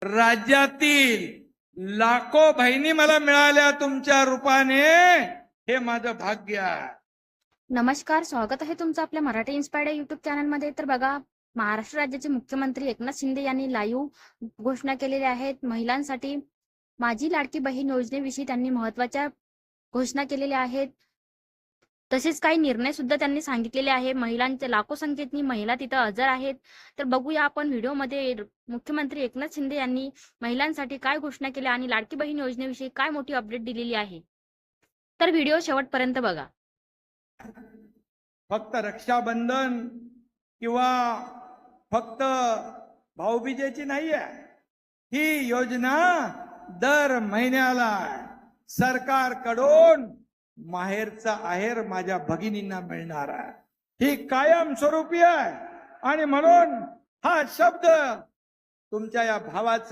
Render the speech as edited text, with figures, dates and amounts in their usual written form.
राज्यातील लाखो बहिणी मला मिळाल्या तुमच्या रूपाने, हे माझं भाग्य आहे. नमस्कार, स्वागत आहे तुमचं आपल्या मराठी इन्स्पायर्ड युट्यूब चॅनलमध्ये. तर बघा, महाराष्ट्र राज्याचे मुख्यमंत्री एकनाथ शिंदे यांनी लाईव्ह घोषणा केलेल्या आहेत. महिलांसाठी माझी लाडकी बहीण योजनेविषयी त्यांनी महत्त्वाच्या घोषणा केलेल्या आहेत. तसेच काही निर्णय सुद्धा त्यांनी सांगितलेले आहे. महिलांच्या लाखो संख्येने महिला तिथं हजर आहेत. तर बघूया आपण व्हिडिओमध्ये मुख्यमंत्री एकनाथ शिंदे यांनी महिलांसाठी काय घोषणा केल्या आणि लाडकी बहीण योजनेविषयी काय मोठी अपडेट दिलेली आहे. तर व्हिडिओ शेवटपर्यंत बघा. फक्त रक्षाबंधन किंवा फक्त भाऊबीजेची नाही आहे ही योजना. दर महिन्याला सरकारकडून माहेरचा आहेर माझ्या भगिनींना मिळणार आहे. ही कायमस्वरूपी आहे आणि म्हणून हा शब्द तुमच्या या भावाचा